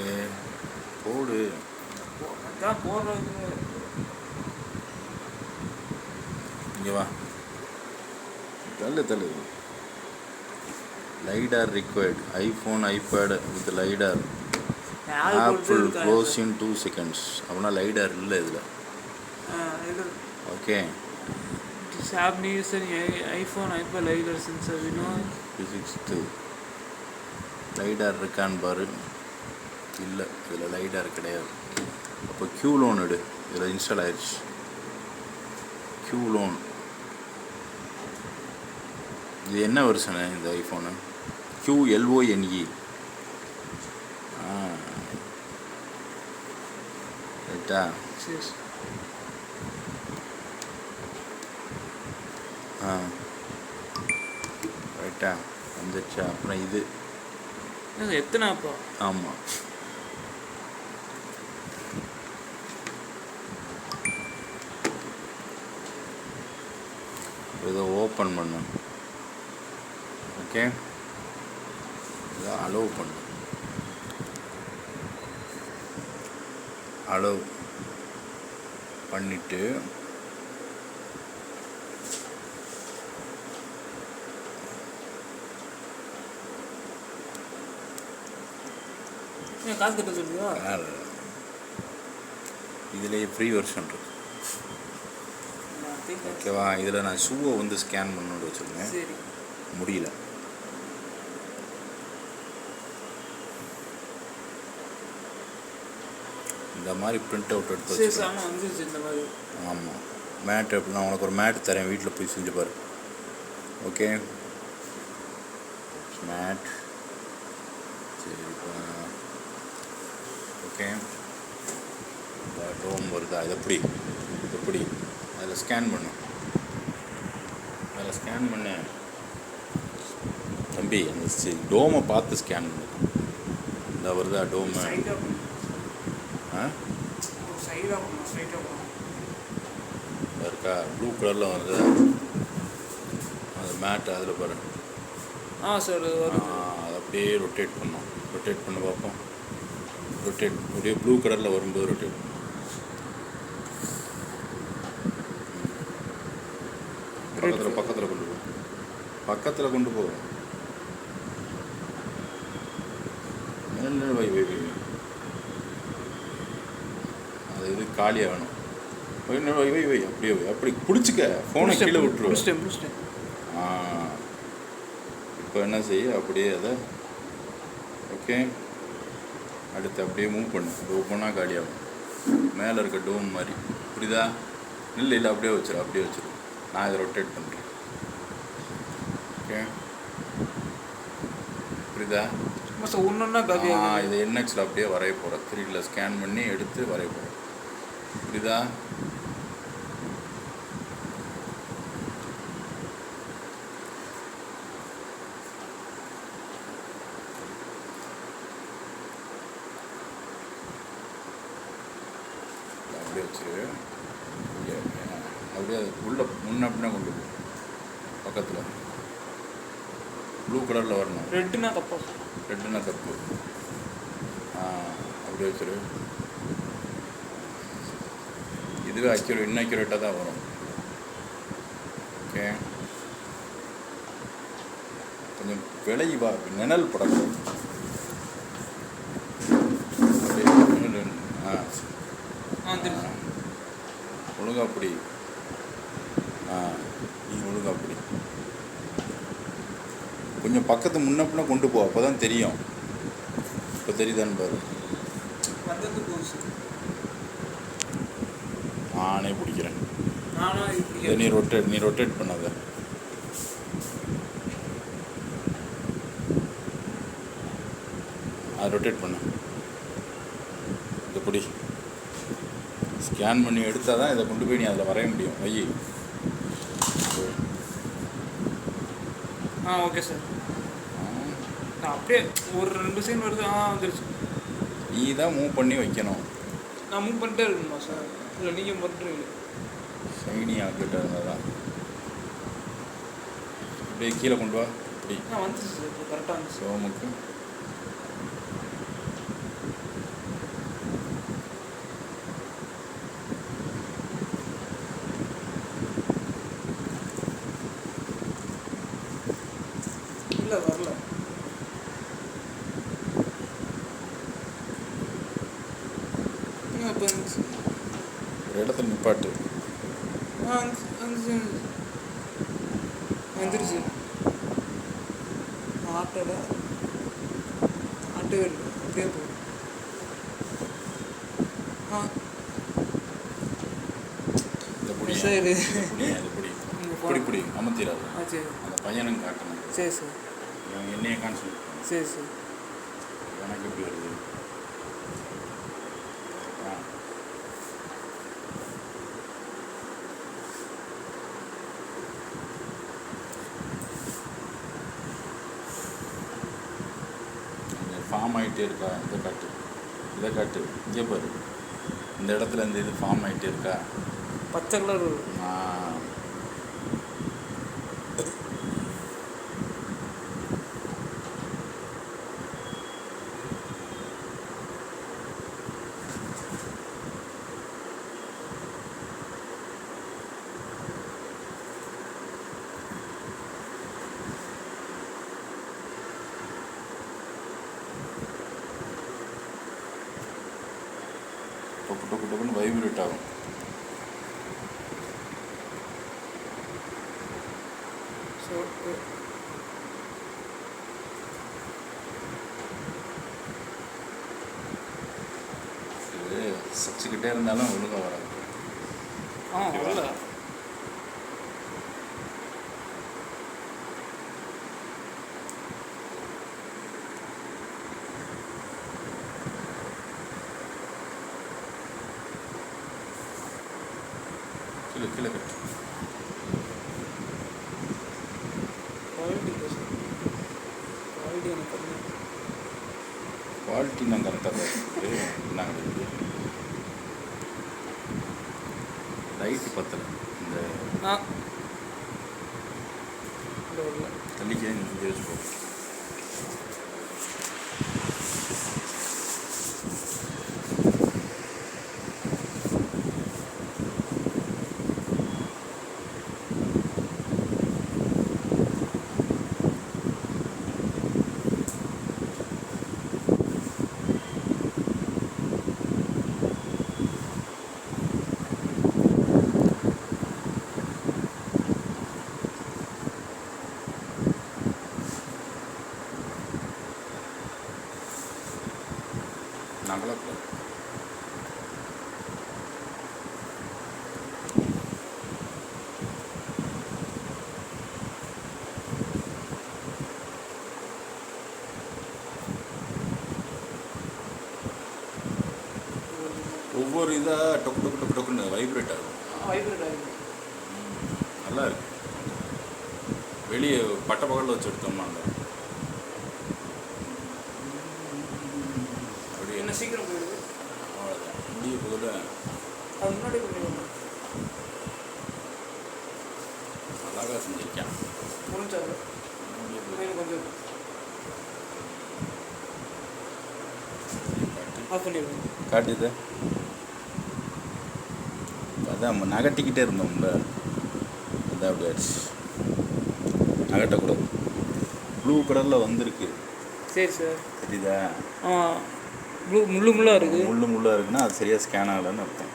Okay போடு. அதான் போடுறது. இங்கே வா, தள்ளு தள்ளு. Lidar required. IPhone iPad with lidar. Apple close in 2 seconds. அப்படின்னா லைடார் இல்லை இதில். Okay. App needs an iPhone iPad LiDAR sensor. We know. Physics lidar இருக்கான்னு பாரு. இல்லை, இதில் லைடார் கிடையாது. அப்போ க்யூ லோன் எடு. இதில் இன்ஸ்டால் ஆயிடுச்சு க்யூ லோன். இது என்ன வருஷனு இந்த ஐஃபோனு? QLONE. ரைட்டா? ரைட்டா வந்துச்சா? அப்புறம் இது எத்தனை அப்போ? ஆமாம், இதை ஓப்பன் பண்ணு. ஓகே, இதை அலோவ் பண்ணு. அலோவ் பண்ணிவிட்டு காசு கட்ட சொல்லுவா. இதுலேயே ஃப்ரீ வெர்ஷன் இருக்கு. ஓகேவா? இதில் நான் ஷூவை வந்து ஸ்கேன் பண்ணணுன்னு வச்சுருந்தேன், முடியல. இந்த மாதிரி பிரிண்ட் அவுட் எடுத்து வச்சு. ஆமாம், மேட் எப்படின்னா உனக்கு ஒரு மேட் தரேன், வீட்டில் போய் செஞ்சு பாரு. Okay, mate. சரிப்பா. ஓகே, டோம் வருதா? இது எப்படி அதில் ஸ்கேன் பண்ணு. அதில் ஸ்கேன் பண்ணு தம்பி. அந்த டோமை பார்த்து ஸ்கேன் பண்ணு. இந்த வருதா டோமு? இருக்கா? ப்ளூ கலரில் வருது அந்த மேட். அதில் பாரு. சார் அதை அப்படியே ரொட்டேட் பண்ணோம். ரொட்டேட் பண்ண பார்ப்போம். ரொட்டேட் அப்படியே ப்ளூ கலரில் வரும்போது ரொட்டேட் பண்ணும். பக்கத்தில் கொண்டு போ. பக்கத்தில் கொண்டு போ. வை வை வை. அது இது காலியாக வேணும். வை வை வை. அப்படியே வை. அப்படி பிடிச்சிக்க. ஃபோனை கீழே விட்டுருவேன். இப்போ என்ன செய்ய? அப்படியே அதை ஓகே. அடுத்து அப்படியே மூவ் பண்ணு. மூவ் பண்ணால் காலியாகும். மேலே இருக்க டோம் மாதிரி. புரியுதா? இல்லை அப்படியே வச்சிரு. நான் இதை ரொட்டேட் பண்ணுறேன். ஓகே, புரியுதா? இதை என்எக்ஸில் அப்படியே வரைய போகிறேன். 3D ஸ்கேன் பண்ணி எடுத்து வரைய போகிறேன். புரியுதா? அப்படியே வச்சிரு. அப்படியே உள்ள முன்ன அப்படின்னா கொண்டு போ. பக்கத்தில் ப்ளூ கலரில் வரணும். ரெட்டுனா கப்பு. அப்படியே வச்சிரு. இதுவே இன்னக்யூரேட்டாக தான் வரும். ஓகே, கொஞ்சம் விலகி வா. நிழல் படக்கூடாது. ஒழுங்கா அப்படி. நீ ஒழுங்கா அப்படி கொஞ்சம் பக்கத்து முன்னப்பின கொண்டு போ. அப்போ தான் தெரியும். இப்போ தெரியுதான்னு பாரு. நானே பிடிக்கிறேன். நீ ரொட்டேட் பண்ணாத. ரொட்டேட் பண்ண. இப்படி ஸ்கேன் பண்ணி எடுத்தால் தான் இதை கொண்டு போய் நீ அதில் வரைய முடியும். வை. Okay sir. அப்படியே ஒரு 2 செகண்ட் வருது. வந்துருச்சு. நீ தான் மூவ் பண்ணி வைக்கணும். நான் மூவ் பண்ணிட்டே இருக்கணுமா சார்? இல்லை நீங்கள் பண்ணுறீங்க. ஷைனி ஆக்கிட்ட இருந்தால் தான். அப்படியே கீழே கொண்டு வா. இப்படி வந்துச்சு சார். இப்போ கரெக்டாக வந்துச்சு. சோமுக்கு இப்போ வந்துச்சு. ஒரு இடத்துல நிப்பாட்டு. வந்துச்சு வந்துருச்சு. ஆட்டோட ஆட்டோ இல்லை அப்படியே போகும். இந்த புடி சரி. அது புடி இப்படி பிடி அமர்த்திடாது. சரி அந்த பையனுக்கு காட்டணும். சரி சார். இவன் என்னைய கான்சன்ட்ரேட் பண்ணு. சரி சார். எனக்கு எப்படி வருது? ஃபார்ம் ஆகிட்டே இருக்கா? இதை காட்டு இங்கே பாரு. இந்த இடத்துல இந்த இது ஃபார்ம் ஆகிட்டே இருக்கா? பச்சை கலர் டொக்கு டொக்கு டொக்குன்னு வைப்ரேட் ஆகும். இது சச்சிக்கிட்டே இருந்தாலும் ஒழுங்காக வராது. வரல. கீழே கீழே கட்டு. குவாலிட்டி நான் கரெக்டாக தான் இருக்குது. நாங்கள் இது லைட்டு பத்தலை. இந்த தள்ளிக்கே இங்கே வச்சுக்கோ. நாங்களாம் ஒவ்வொரு இதாக டொக்கு டொக்கு டொக்கு டொக்குன்னு வைப்ரேட் ஆகும். நல்லா இருக்கு. வெளியே பட்ட பகலில் வச்சு எடுத்தோம்னா அப்படி என்ன சீக்கிரம் போயிடுது. அவ்வளோதான் முடிய போதில் அது முன்னாடி பண்ணிடுவோம். அழகாக செஞ்சிருக்கேன். முடிஞ்சாது கொஞ்சம் ஆஃப் பண்ணிடுவோம். காட்டுது. அதான் நகட்டிக்கிட்டே இருந்தோம்ல, அதான் அப்படி ஆயிடுச்சு. நகட்டக்கூடாது. ப்ளூ கலரில் வந்திருக்கு. சரி சார். தெரியுதா? முள்ளாக இருக்குது. முள்ளாக இருக்குன்னா அது சரியாக ஸ்கேன் ஆகலைன்னு அர்த்தம்.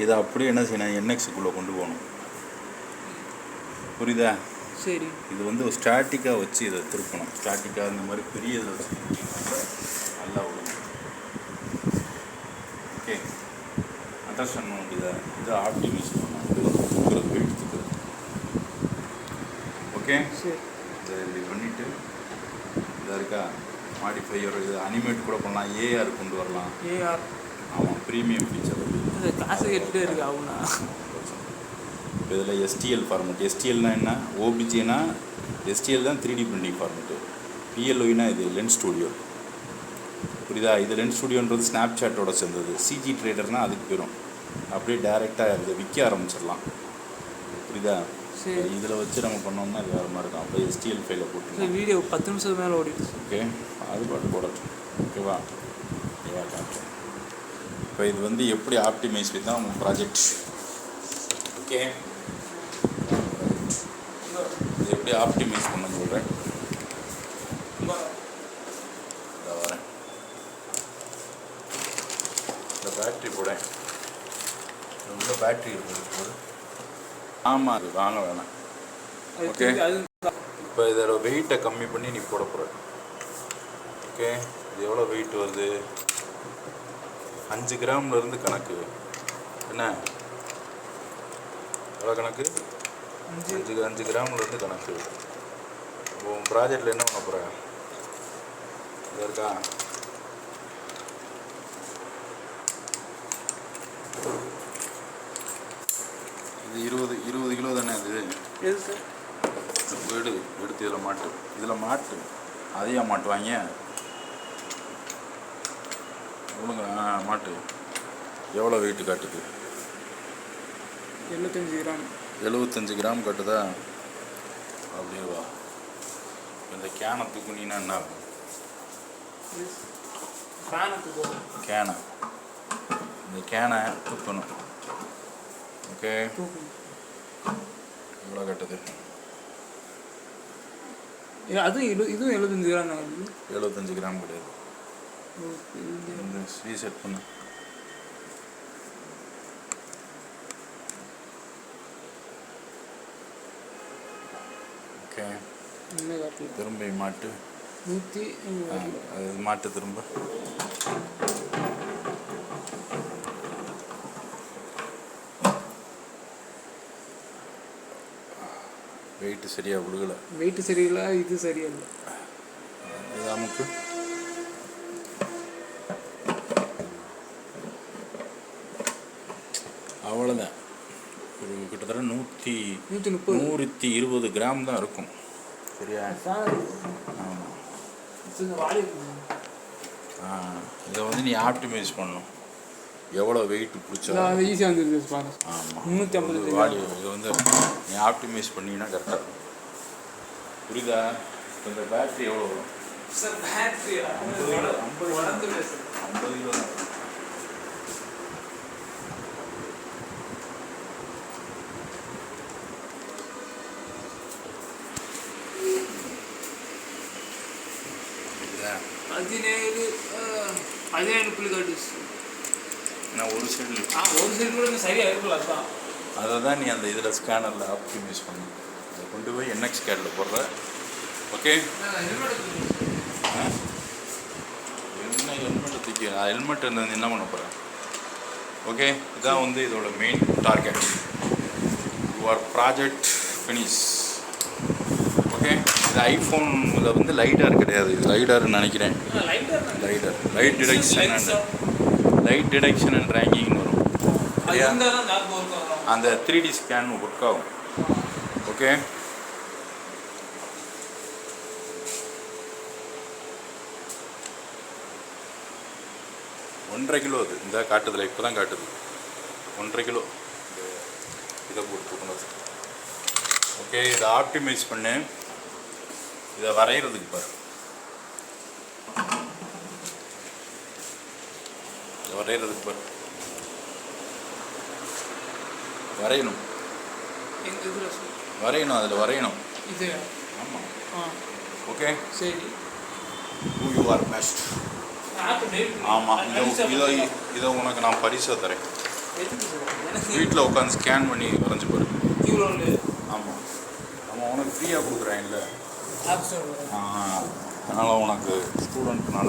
இதை அப்படியே என்ன செய்யணும், என்எக்ஸுக்குள்ளே கொண்டு போகணும். புரியுதா? சரி. இது வந்து ஒரு ஸ்டாட்டிக்காக வச்சு இதை திருப்பணும். ஸ்டாட்டிக்காக இந்த மாதிரி பெரிய இதை வச்சு நல்லா விடணும். ஓகே, அண்டர்ஸ்டாண்ட் பண்ண முடியுதா? இது ஆப்டிமைஸ் பண்ணணும். இது வந்து தூக்குறது, வெயிட் தூக்குறது. ஓகே, சரி. இதை இப்படி பண்ணிவிட்டு இதாக இருக்கா மாடிஃபையர், இது அனிமேட் கூட பண்ணலாம், ஏஆர் கொண்டு வரலாம். ஏஆர் ஆமாம், ப்ரீமியம் ஃபீச்சர். காசு எடுத்துகிட்டே இருக்கு ஆகுனா. இப்போ இதில் எஸ்டிஎல் ஃபார்மெட். எஸ்டிஎல்னா என்ன? ஓபிஜினா எஸ்டிஎல் தான் 3D பிரிண்டிங் ஃபார்மெட்டு. பிஎல்ஒய்னா இது லென்ஸ் ஸ்டூடியோ. புரியுதா? இது லென்ஸ் ஸ்டூடியோன்றது ஸ்னாப் சாட்டோட சேர்ந்தது. சிஜி ட்ரேடர்னால் அதுக்கு போயிடும். அப்படியே டேரெக்டாக இதை விற்க ஆரம்பிச்சிடலாம். புரியுதா? சரி. இதில் வச்சு நம்ம பண்ணோம்னா இது வேறு மாதிரி இருக்கும். அப்படியே எஸ்டிஎல் ஃபைலை போட்டு வீடியோ 10 நிமிஷம் மேலே ஓடிடுச்சு. ஓகே, அது பாட்டு போடட்டும். ஓகேவா? ஓகேவா காட்டுறேன். இப்போ இது வந்து எப்படி ஆப்டிமைஸ் தான் உங்கள் ப்ராஜெக்ட். ஓகே, இது எப்படி ஆப்டிமைஸ் பண்ண சொல்கிறேன். இதை வரேன். இந்த இதில் பேட்ரி போட உள்ள பேட்ரி இருக்குது போடு. ஆமாம் அது வாங்க வேணாம். ஓகே, இப்போ இதோட வெயிட்டை கம்மி பண்ணி நீ போட போகிற. ஓகே, இது எவ்வளோ வெயிட் வருது? 5 கிராம்லேருந்து கணக்கு என்ன? எவ்வளோ கணக்கு? 5 கிராம்லேருந்து கணக்கு. உன் ப்ராஜெக்டில் என்ன பண்ண போகிற? இது இருக்கா? இது 20 கிலோ தானே இது? எது சார்? எடுத்து இதில் மாட்டு அதையா மாட்டுவாங்க ஒழுங்க. மாட்டு. எவ்வளோ வெயிட்டு காட்டுது? 75 கிராம். 75 கிராம் காட்டுதா? அப்படியே வா. இந்த கேனை தூக்குனீங்கன்னா என்ன ஆகும்? கேனை இந்த கேனை தூக்கணும். ஓகே, எவ்வளோ கட்டுது? இதுவும் 75 கிராம் தான். 75 கிராம் கிடையாது. ரீசெட் பண்ணு. ஓகே, திரும்ப மாட்டு. 100 அது மாட்டு திரும்ப. வெயிட்டு சரியா விழுகலை. வெயிட்டு சரியில்லை, இது சரியா இல்லை. இது அமுக்கு. அவ்வளோதான். ஒரு கிட்டத்தட்ட 120 கிராம் தான் இருக்கும். சரியா? ஆமாம். இதை வந்து நீ ஆப்டிமைஸ் பண்ணணும். எவ்வளோ வெயிட் பிடிச்சா ஈஸியாக வந்துருது பாருங்க. ஆமாம், 350 வால்யூ. இதை வந்து நீ ஆப்டிமைஸ் பண்ணிங்கன்னா கரெக்டாக இருக்கும். புரியுதா? இந்த பேட்ரி எவ்வளோ வரும் சார்? பேட்டரி 50 கிலோ தான். பதினேழு புள்ளி காட்டு. நான் ஒரு சைடில் ஒரு சைடு கூட சரியாக இருக்குல்ல. அதுதான் அதை தான் நீ அந்த இதில் ஸ்கேனரில் ஆப்டிமைஸ் பண்ணி அதை கொண்டு போய் NX ஸ்கேனில் போடுற. ஓகே, என்ன ஹெல்மெட்டை தூக்கி ஹெல்மெட் என்ன பண்ண போகிறேன்? ஓகே, இதான் வந்து இதோட main target. Your project finish. Okay, இது ஐஃபோனில் வந்து லைடார் கிடையாது. இது லைடார்னு நினைக்கிறேன். லைட் டிடெக்ஷன் அண்ட் ரேங்கிங்னு வரும். அந்த 3D ஸ்கேன் ஒர்க் ஆகும். ஓகே, ஒன்றரை கிலோ அது இந்த காட்டுதில் இப்போ தான் காட்டுது. 1.5 கிலோ இதை போட்டு. ஓகே, இதை ஆப்டிமைஸ் பண்ணு. இதை வரைகிறதுக்கு பாரு. வரையணும். அதில் வரையணும். ஆமாம். ஓகே, சரி. who you are best. ஆமாம், இதை உனக்கு நான் பரிசாக தரேன். வீட்டில் உட்காந்து ஸ்கேன் பண்ணி வரைஞ்சி பாரு. ஆமாம், நம்ம உனக்கு ஃப்ரீயாக கொடுக்குறேன் இல்லை? அதனால் உனக்கு ஸ்டூடெண்ட்னால